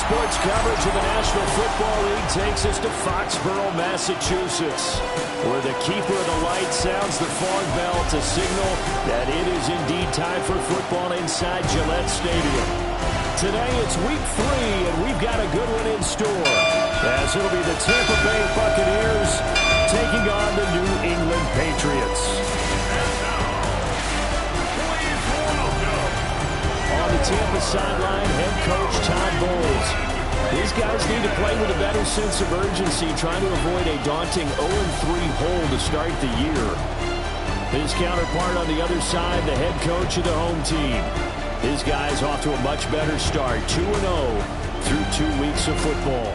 sports coverage of the National Football League takes us to Foxborough, Massachusetts, where the keeper of the light sounds the fog bell to signal that it is indeed time for football inside Gillette Stadium. Today it's week 3, and we've got a good one in store, as it'll be the Tampa Bay Buccaneers taking on the New England Patriots. On the Tampa sideline, head coach Todd Bowles. These guys need to play with a better sense of urgency, trying to avoid a daunting 0-3 hole to start the year. His counterpart on the other side, the head coach of the home team. His guys off to a much better start, 2-0 through 2 weeks of football.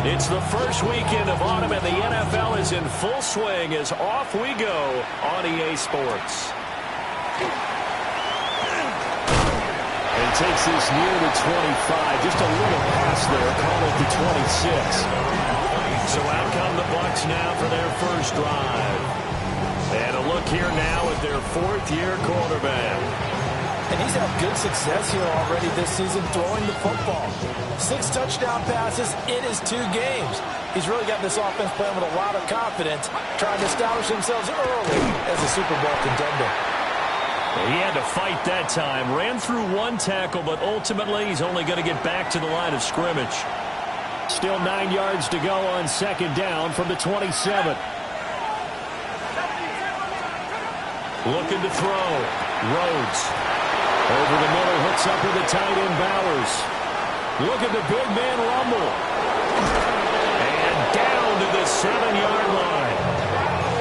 It's the first weekend of autumn, and the NFL is in full swing as off we go on EA Sports. And takes this near the 25. Just a little pass there. Call it the 26. So out come the Bucs now for their first drive. And a look here now at their fourth-year quarterback. And he's had good success here already this season throwing the football. 6 touchdown passes in his 2 games. He's really got this offense playing with a lot of confidence, trying to establish themselves early as a Super Bowl contender. He had to fight that time. Ran through 1 tackle, but ultimately he's only going to get back to the line of scrimmage. Still 9 yards to go on second down from the 27. Looking to throw. Rhodes. Over the middle, hooks up with the tight end Bowers. Look at the big man rumble. And down to the 7-yard line.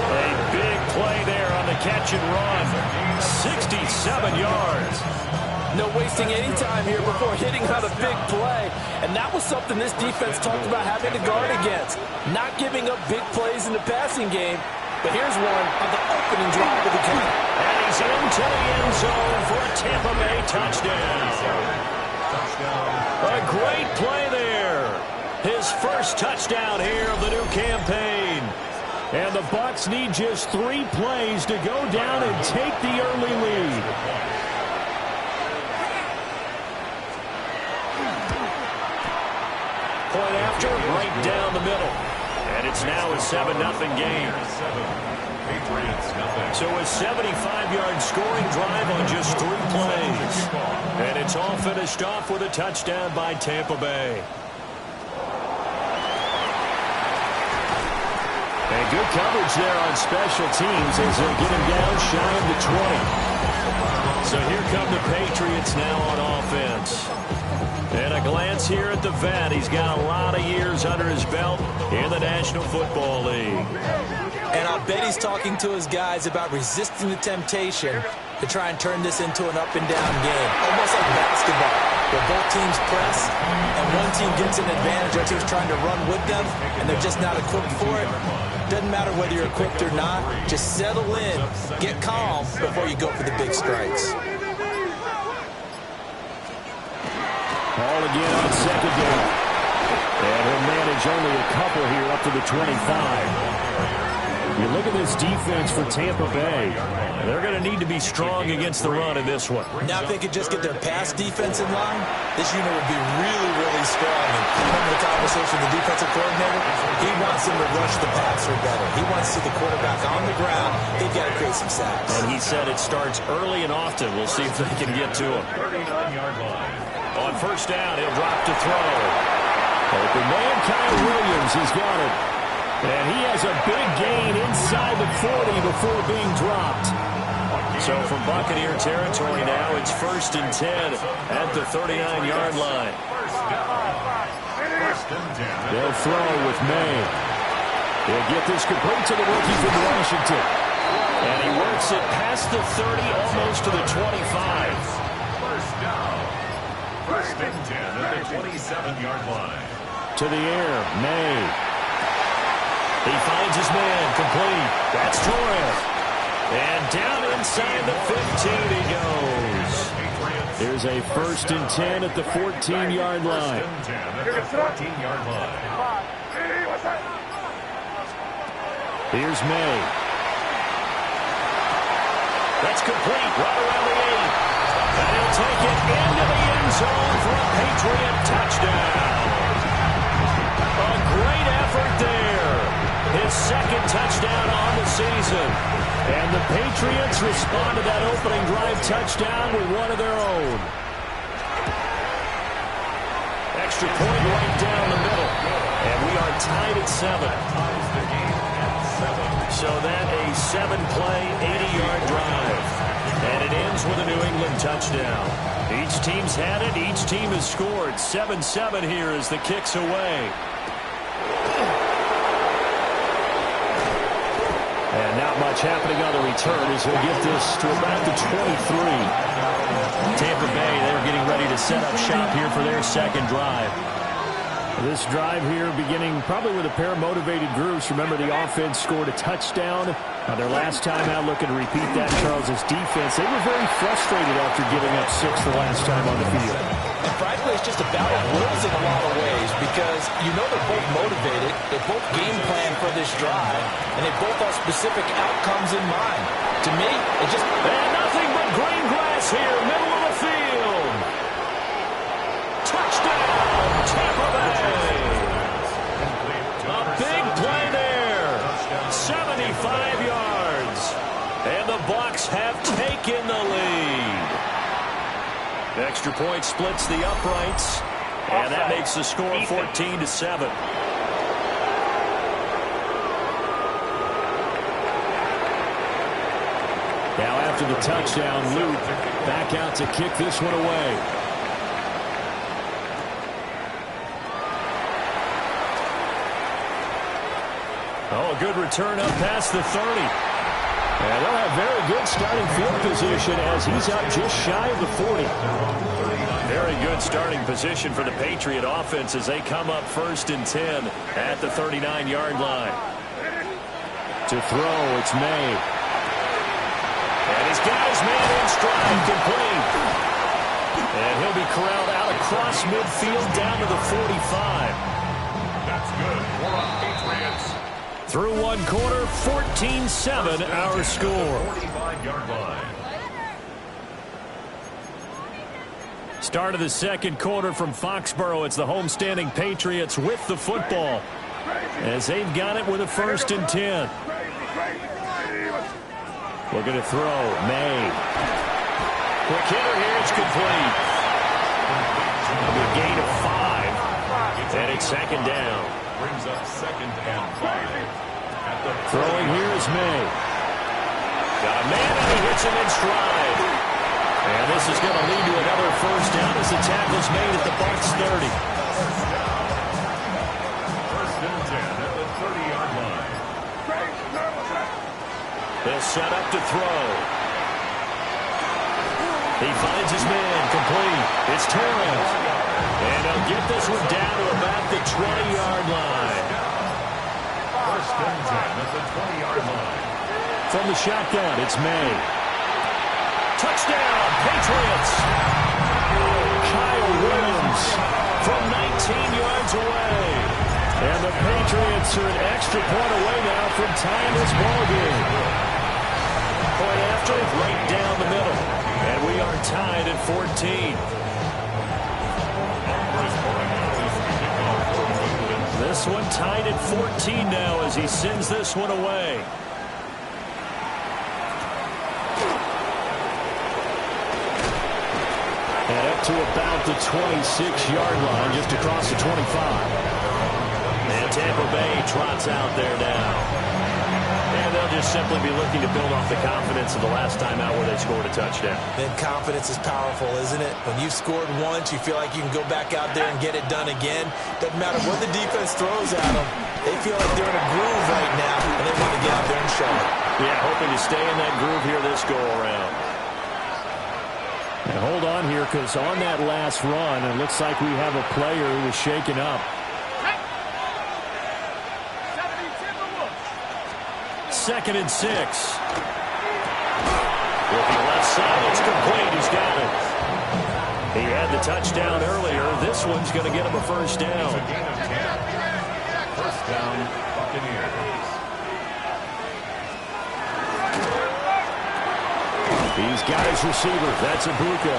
A big play there on the catch and run. 67 yards. No wasting any time here before hitting on a big play. And that was something this defense talked about having to guard against. Not giving up big plays in the passing game. But here's one on the opening drive of the game. And he's into the end zone for a Tampa Bay touchdown. A great play there. His first touchdown here of the new campaign. And the Bucs need just 3 plays to go down and take the early lead. Point after, right down the middle. And it's now a 7-0 game. So a 75-yard scoring drive on just 3 plays. And it's all finished off with a touchdown by Tampa Bay. And good coverage there on special teams as they get him down shy of the 20. So here come the Patriots now on offense. And a glance here at the vet. He's got a lot of years under his belt in the National Football League. And I'll bet he's talking to his guys about resisting the temptation to try and turn this into an up-and-down game. Almost like basketball, where both teams press, and one team gets an advantage, our team's trying to run with them, and they're just not equipped for it. Doesn't matter whether you're equipped or not. Just settle in, get calm before you go for the big strikes. Ball again on second down. And he'll manage only a couple here up to the 25. You look at this defense for Tampa Bay. They're going to need to be strong against the run in this one. Now if they could just get their pass defense in line, this unit would be really, really strong. And remember the conversation with the defensive coordinator? He wants them to rush the passer better. He wants to see the quarterback on the ground. They've got to create some sacks. And he said it starts early and often. We'll see if they can get to him. 39-yard line. On first down, he'll drop to throw. Open man, Kyle Williams has got it. And he has a big gain inside the 40 before being dropped. So from Buccaneer territory now, it's 1st and 10 at the 39-yard line. They'll throw with May. He'll get this complete to the rookie from Washington. And he works it past the 30, almost to the 25. First down. 1st and 10 at the 27-yard line. To the air, May. He finds his man, complete. That's Torres. And down inside the 15 he goes. There's a 1st and 10 at the 14-yard line. 1st and 10 at the 14-yard line. Here's May. That's complete right around the 8. And he'll take it into the end zone for a Patriot touchdown. A great effort there. His second touchdown on the season. And the Patriots respond to that opening drive touchdown with one of their own. Extra point right down the middle. And we are tied at 7. So that a 7-play, 80-yard drive. And it ends with a New England touchdown. Each team's had it. Each team has scored. 7-7 here as the kick's away. And not much happening on the return as he'll get this to about the 23. Tampa Bay, they're getting ready to set up shop here for their second drive. This drive here beginning probably with a pair of motivated groups. Remember, the offense scored a touchdown on their last time out. Looking to repeat that. Charles's defense, they were very frustrated after giving up 6 the last time on the field. And frankly, it's just a battle of wills in a lot of ways because you know they're both motivated. They both game plan for this drive, and they both have specific outcomes in mind. To me, it just... And nothing but green grass here, middle of the field. Touchdown, Tampa Bay. A big play there. 75 yards. And the Bucs have taken the lead. Extra point splits the uprights. And that makes the score 14-7. Now after the touchdown, Luke back out to kick this one away. Oh, a good return up past the 30. And they'll have very good starting field position as he's up just shy of the 40. Very good starting position for the Patriot offense as they come up 1st and 10 at the 39-yard line. To throw, it's May. And he's got his man in stride, complete. And he'll be corralled out across midfield down to the 45. That's good for the Patriots. Through one quarter, 14-7 our score. 45-yard line. Start of the second quarter from Foxborough. It's the homestanding Patriots with the football as they've got it with a 1st and 10. Looking to throw. May. Quick hitter here. It's complete. A gain of 5. And it's 2nd down. Brings up 2nd and 5. Throwing here is May. Got a man and he hits him in stride. And this is going to lead to another 1st down as the tackle's made at the Bucs 30. 1st and 10 at the 30-yard line. They'll set up to throw. He finds his man, complete. It's Torres. And he'll get this one down to about the 20-yard line. 1st and 10 at the 20-yard line. From the shotgun, it's May. Touchdown, Patriots. Kyle Williams from 19 yards away. And the Patriots are an extra point away now from tying this ball game. Point after, right down the middle. And we are tied at 14. This one tied at 14 now as he sends this one away. And up to about the 26-yard line, just across the 25. And Tampa Bay trots out there now. And they'll just simply be looking to build off the confidence of the last time out where they scored a touchdown. Then confidence is powerful, isn't it? When you've scored once, you feel like you can go back out there and get it done again. Doesn't matter what the defense throws at them. They feel like they're in a groove right now, and they want to get out there and show it. Yeah, hoping to stay in that groove here this go-around. And hold on here, because on that last run, it looks like we have a player who was shaken up. 2nd and 6. Looking left side, it's complete. He's got it. He had the touchdown earlier. This one's going to get him a 1st down. It's a gain of 10. 1st down, Buccaneers. He's got his receiver. That's Ibuka.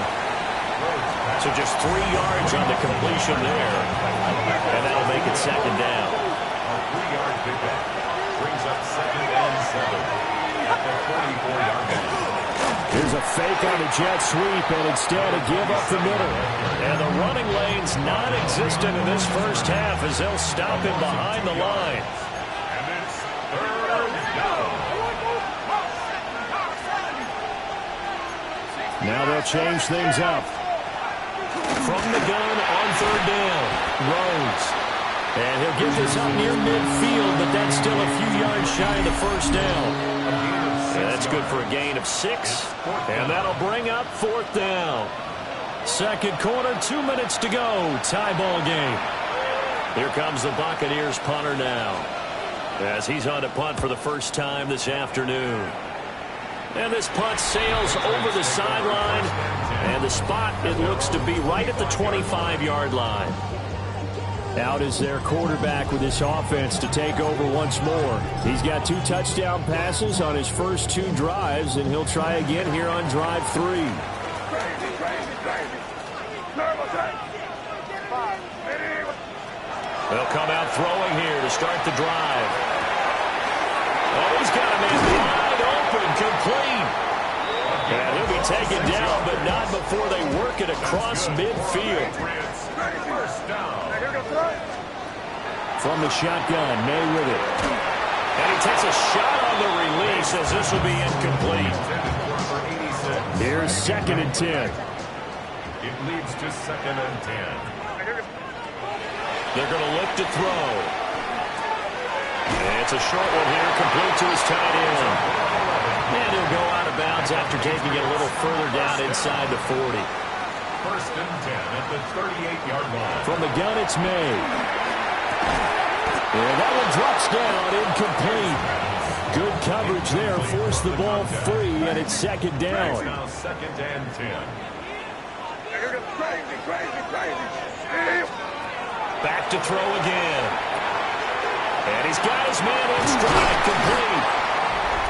So just 3 yards on the completion there. And that'll make it second down. A 3-yard pickup brings up 2nd and 7 at the 44-yard line. Here's a fake on the jet sweep, and instead a give up the middle. And the running lane's non-existent in this first half as they'll stop him behind the line. And it's 3rd down. Now they'll change things up. From the gun on 3rd down, Rose. And he'll get this up near midfield, but that's still a few yards shy of the first down. And that's good for a gain of 6. And that'll bring up 4th down. Second quarter, 2 minutes to go. Tie ball game. Here comes the Buccaneers punter now, as he's on to punt for the first time this afternoon. And this punt sails over the sideline, and the spot, it looks to be right at the 25-yard line. Out is their quarterback with this offense to take over once more. He's got 2 touchdown passes on his first 2 drives, and he'll try again here on drive 3. They'll come out throwing here to start the drive. Oh, he's got a man wide open, complete. And he'll be taken down, but not before they work it across midfield. First down. From the shotgun, May with it. And he takes a shot on the release as this will be incomplete. Here's 2nd and 10. It leads to 2nd and 10. They're going to look to throw. And it's a short one here, complete to his tight end. And he'll go out of bounds after taking it a little further down inside the 40. 1st and 10 at the 38-yard line. From the gun, it's May. And that one drops down, incomplete. Good coverage there, forced the ball free, and it's 2nd down. Now 2nd and 10. Back to throw again. And he's got his man in stride, complete.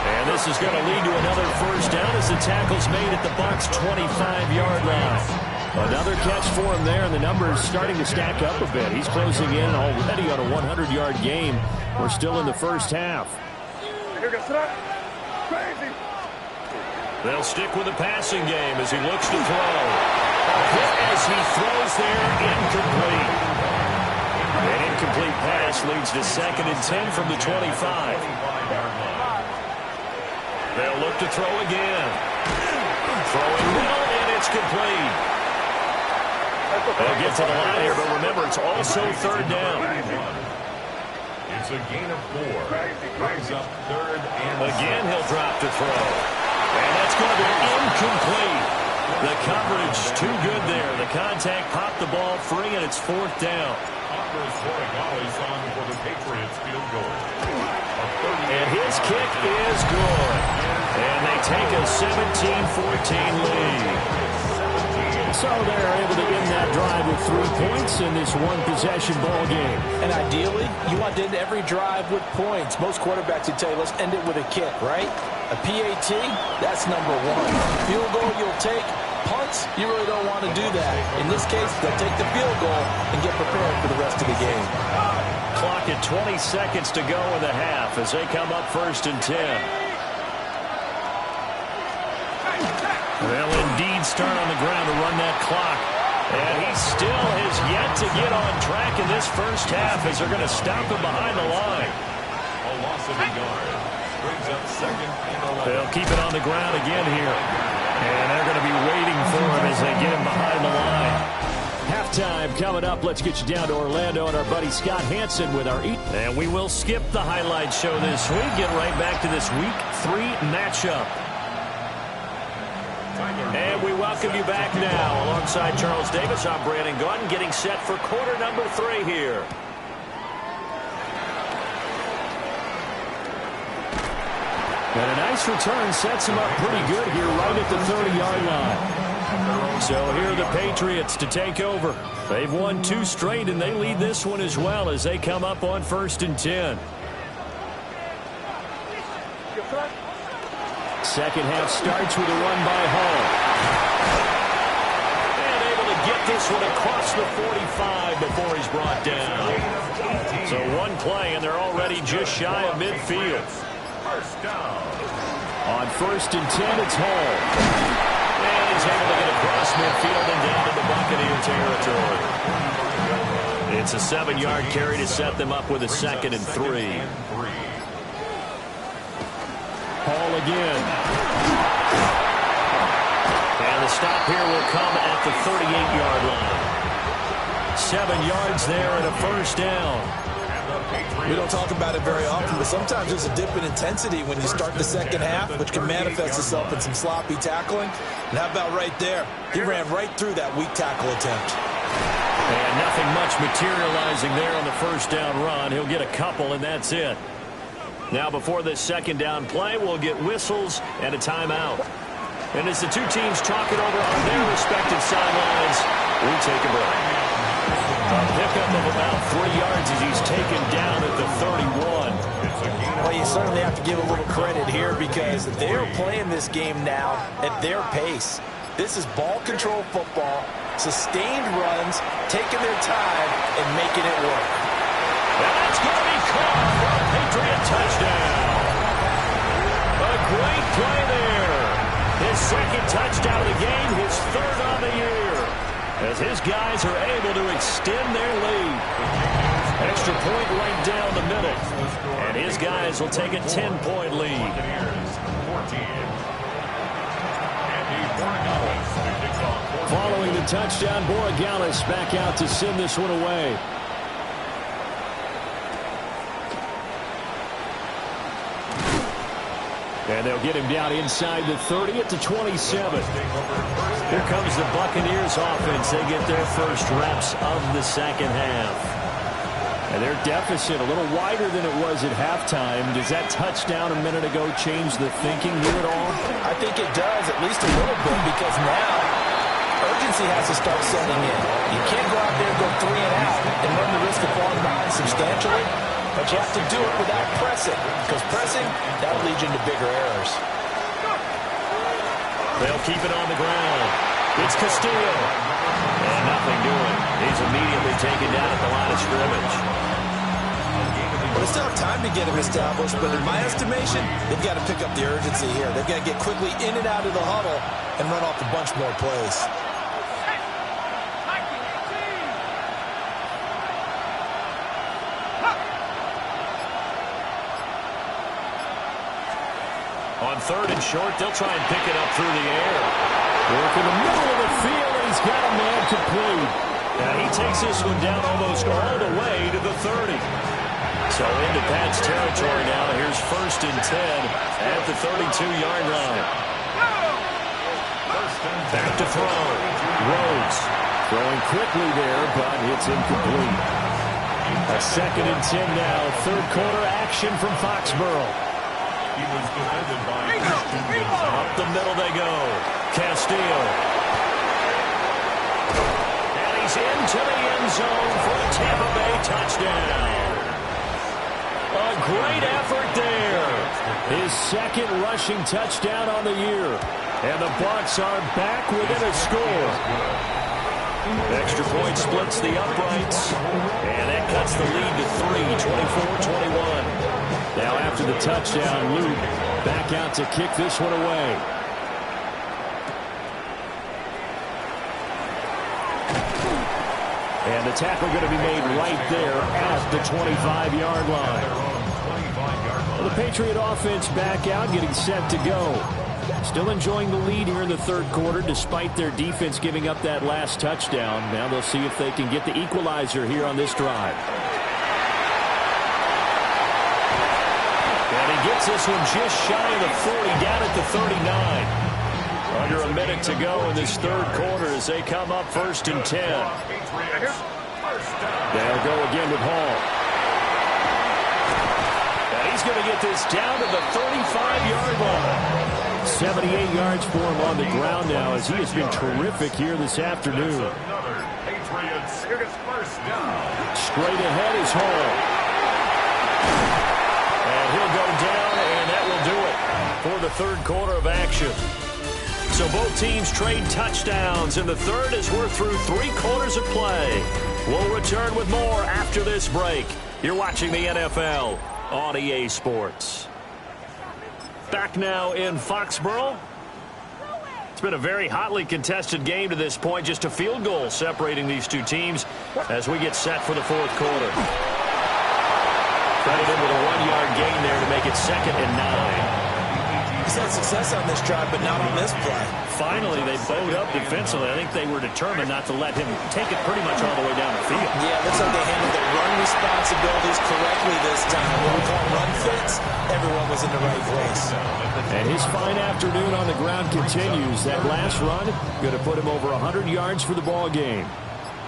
And this is going to lead to another first down as the tackle's made at the Bucs' 25-yard line. Another catch for him there, and the numbers starting to stack up a bit. He's closing in already on a 100-yard game. We're still in the first half. They'll stick with the passing game as he looks to throw. A hit as he throws there, incomplete. An incomplete pass leads to 2nd and 10 from the 25. They'll look to throw again. Throwing middle, and it's complete. They'll get to the line here, but remember, it's also 3rd down. It's a gain of 4. Brings up 3rd and Again, he'll drop to throw. And that's going to be incomplete. The coverage too good there. The contact popped the ball free, and it's 4th down. offers Borregales on for the Patriots field goal. And his kick is good. And they take a 17-14 lead. So they're able to end that drive with 3 points in this one-possession ball game. And ideally, you want to end every drive with points. Most quarterbacks would tell you, let's end it with a kick, right? A PAT, that's number one. Field goal you'll take. Punts, you really don't want to do that. In this case, they'll take the field goal and get prepared for the rest of the game. Clock at 20 seconds to go in the half as they come up 1st and 10. They'll indeed start on the ground to run that clock. And he still has yet to get on track in this first half as they're going to stop him behind the line. A loss of a yard. Brings up 2nd and 11. They'll keep it on the ground again here. And they're going to be waiting for him as they get him behind the line. Halftime coming up. Let's get you down to Orlando and our buddy Scott Hansen with our Eat. And we will skip the highlight show this week. Get right back to this Week 3 matchup. And we welcome you back now. Alongside Charles Davis, I'm Brandon Gunn, getting set for quarter number 3 here. And a nice return sets him up pretty good here right at the 30-yard line. So here are the Patriots to take over. They've won 2 straight, and they lead this one as well as they come up on 1st and 10. Second half starts with a run by Hall. And able to get this one across the 45 before he's brought down. So one play, and they're already just shy of midfield. First down. On 1st and 10, it's Hall. And he's able to get across midfield and down into Buccaneer territory. It's a 7-yard carry to set them up with a 2nd and 3. Hall again. And the stop here will come at the 38-yard line. 7 yards there and a first down. We don't talk about it very often, but sometimes there's a dip in intensity when you start the second half, which can manifest itself in some sloppy tackling. And how about right there? He ran right through that weak tackle attempt. And nothing much materializing there on the first down run. He'll get a couple, and that's it. Now, before this second down play, we'll get whistles and a timeout. And as the two teams talk it over on their respective sidelines, we'll take a break. A pickup of about 3 yards as he's taken down at the 31. Well, you certainly have to give a little credit here because they're playing this game now at their pace. This is ball control football, sustained runs, taking their time, and making it work. That's going to be caught for a Patriot touchdown. A great play there. His 2nd touchdown of the game, his 3rd on the year. As his guys are able to extend their lead. Extra point right down the middle. And his guys will take a 10-point lead. Following the touchdown, Borregales back out to send this one away. And they'll get him down inside the 30 at the 27. Here comes the Buccaneers offense. They get their first reps of the second half. And their deficit a little wider than it was at halftime. Does that touchdown a minute ago change the thinking here at all? I think it does, at least a little bit, because now urgency has to start setting in. You can't go out there and go 3 and out and run the risk of falling behind substantially. But you have to do it without pressing, because pressing, that'll lead you into bigger errors. They'll keep it on the ground. It's Castillo. And nothing doing. He's immediately taken down at the line of scrimmage. Well, they still have time to get him established, but in my estimation, they've got to pick up the urgency here. They've got to get quickly in and out of the huddle and run off a bunch more plays. On 3rd and short, they'll try and pick it up through the air. Work in the middle of the field, and he's got a man complete. And he takes this one down almost all the way to the 30. So into Pat's territory now. Here's 1st and 10 at the 32-yard line. Back to throw. Rhodes throwing quickly there, but it's incomplete. A 2nd and 10 now. 3rd quarter action from Foxborough. He was defended by Up the middle they go. Castillo. And he's into the end zone for a Tampa Bay touchdown. A great effort there. His 2nd rushing touchdown on the year. And the Bucs are back within a score. Extra point splits the uprights. And that cuts the lead to 3, 24-21. Now after the touchdown, Luke back out to kick this one away. And the tackle going to be made right there at the 25-yard line. Well, the Patriot offense back out, getting set to go. Still enjoying the lead here in the 3rd quarter, despite their defense giving up that last touchdown. Now they'll see if they can get the equalizer here on this drive. And he gets this one just shy of the 40, down at the 39. Under a minute to go in this 3rd quarter as they come up 1st and 10. They'll go again with Hall. And he's going to get this down to the 35-yard line. 78 yards for him on the ground now as he has been terrific here this afternoon. Straight ahead is Hall. And he'll go down, and that will do it for the the third quarter of action. So both teams trade touchdowns in the third as we're through 3 quarters of play. We'll return with more after this break. You're watching the NFL on EA Sports. Back now in Foxborough. It's been a very hotly contested game to this point. Just a field goal separating these two teams as we get set for the fourth quarter. Credited with a 1-yard gain there to make it 2nd and 9. He's had success on this drive, but not on this play. Finally, they bowed up defensively. I think they were determined not to let him take it pretty much all the way down the field. Yeah, it looks like they handled their run responsibilities correctly this time. When we call run fits, everyone was in the right place. And his fine afternoon on the ground continues. That last run going to put him over 100 yards for the ball game.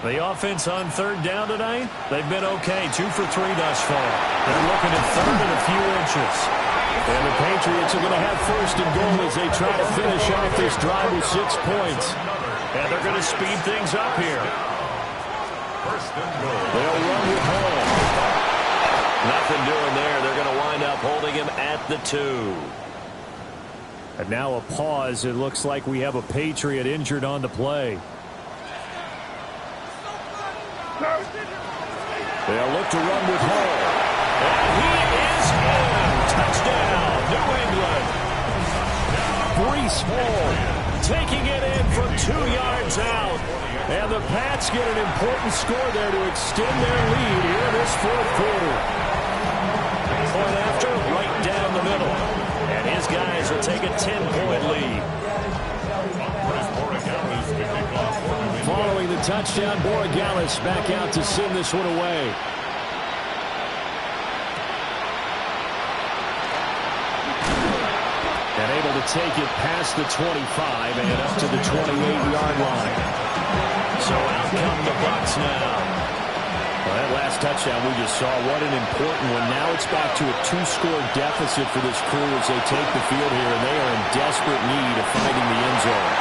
The offense on third down tonight, they've been okay. 2 for 3 thus far. They're looking at third and a few inches. And the Patriots are going to have first and goal as they try to finish off this drive with 6 points. And they're going to speed things up here. They'll run with home. Nothing doing there. They're going to wind up holding him at the 2. And now a pause. It looks like we have a Patriot injured on the play. They'll look to run with Hall. And he is in. Touchdown, New England. Breece Hall taking it in from 2 yards out. And the Pats get an important score there to extend their lead here in this fourth quarter. Point after, right down the middle. And his guys will take a 10-point lead. Following the touchdown, Borregales back out to send this one away. And able to take it past the 25 and up to the 28-yard line. So out come the Bucs now. Well, that last touchdown we just saw, what an important one. Now it's back to a 2-score deficit for this crew as they take the field here, and they are in desperate need of finding the end zone.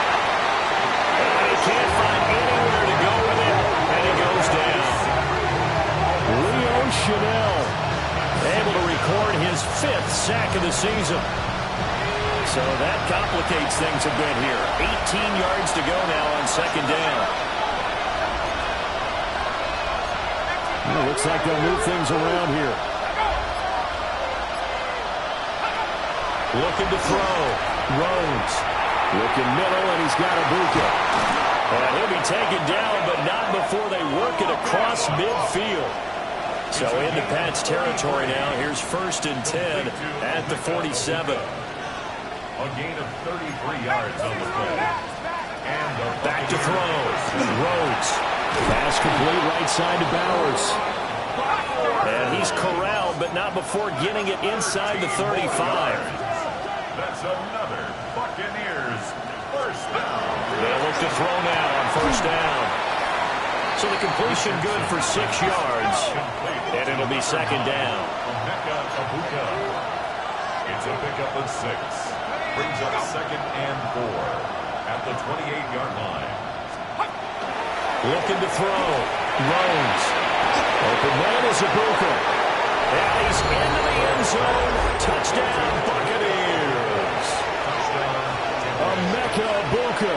And he can't find anywhere to go with it, and he goes down. Leo Chanel able to record his 5th sack of the season. So that complicates things a bit here. 18 yards to go now on 2nd down. Well, looks like they'll move things around here. Looking to throw. Rhodes. Looking middle, and he's got Ibuka. And he'll be taken down, but not before they work it across midfield. So into Pats territory now. Here's 1st and 10 at the 47. A gain of 33 yards on the play. And back to throw. Rhodes. Pass complete right side to Bowers. And he's corralled, but not before getting it inside the 35. That's another Buccaneers first down. They'll look to throw now on 1st down. So the completion good for 6 yards. And it'll be 2nd down. It's a pickup of 6. Brings up 2nd and 4 at the 28-yard line. Looking to throw. Rhodes. Open man is Ibuka. And he's into the end zone. Touchdown, Buccaneers. Emeka Ibuka,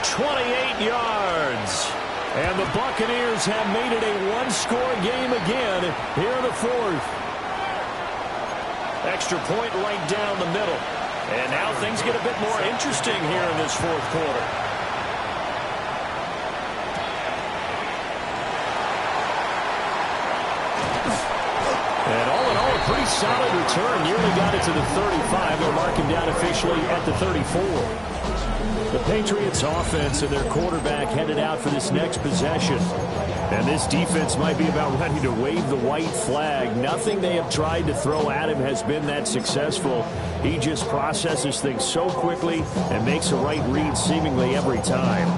28 yards. And the Buccaneers have made it a 1-score game again here in the 4th. Extra point right down the middle. And now things get a bit more interesting here in this 4th quarter. And all in all, a pretty solid return. Nearly got it to the 35. They'll mark him down officially at the 34. The Patriots offense and their quarterback headed out for this next possession. And this defense might be about ready to wave the white flag. Nothing they have tried to throw at him has been that successful. He just processes things so quickly and makes a right read seemingly every time.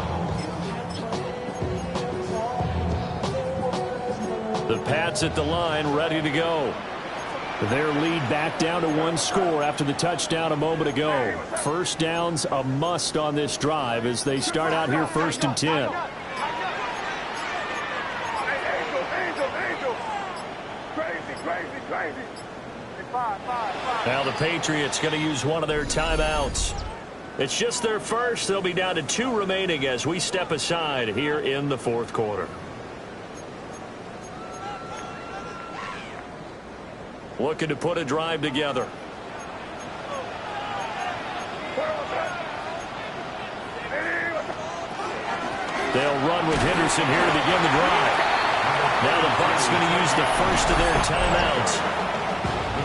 The Pats at the line, ready to go. Their lead back down to 1 score after the touchdown a moment ago. First down's a must on this drive as they start out here 1st and 10. Now the Patriots going to use one of their timeouts. It's just their first. They'll be down to 2 remaining as we step aside here in the fourth quarter. Looking to put a drive together. They'll run with Henderson here to begin the drive. Now the Bucs going to use the first of their timeouts.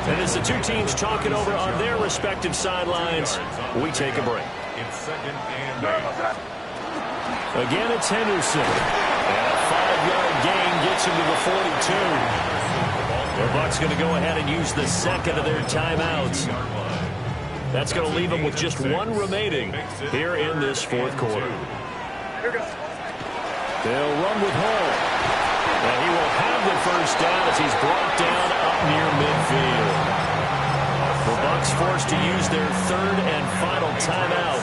And as the two teams talk it over on their respective sidelines, we take a break. It's second and 8. Again, it's Henderson. And a 5-yard gain gets him to the 42. The Bucs going to go ahead and use the second of their timeouts. That's going to leave them with just 1 remaining here in this fourth quarter. They'll run with Hall. And he will have the first down as he's brought down up near midfield. The Bucs forced to use their 3rd and final timeout.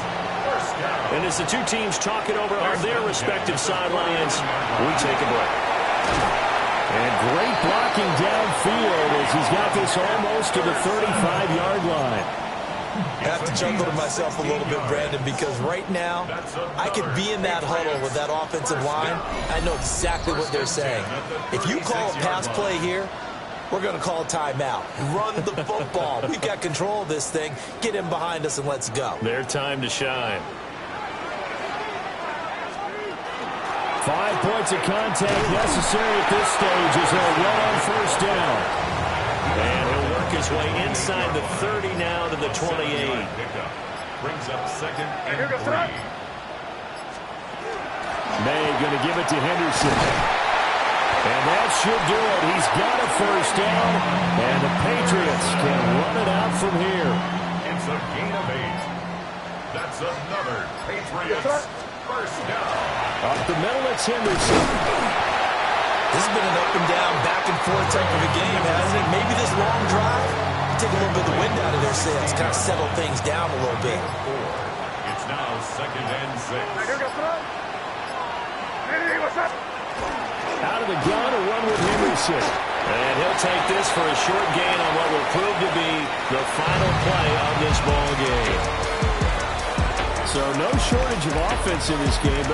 And as the two teams talk it over on their respective sidelines, we take a break. And great blocking downfield as he's got this almost to the 35-yard line. I have to chuckle to myself a little bit, Brandon, because right now I could be in that huddle with that offensive line. I know exactly what they're saying. If you call a pass play here, we're going to call a timeout. Run the football. We've got control of this thing. Get him behind us and let's go. Their time to shine. 5 points of contact necessary at this stage as they'll run on first down. And he'll work his way inside the 30 now to the 28. Brings up second and 3. May going to give it to Henderson. And that should do it. He's got a first down. And the Patriots can run it out from here. It's a gain of 8. That's another Patriots first down. Up the middle, it's Henderson. This has been an up and down, back and forth type of a game, hasn't it? Maybe this long drive, take a little bit of the wind out of their sails, kind of settle things down a little bit. It's now second and 6. Out of the gun, a run with Henderson. And he'll take this for a short gain on what will prove to be the final play of this ball game. So no shortage of offense in this game.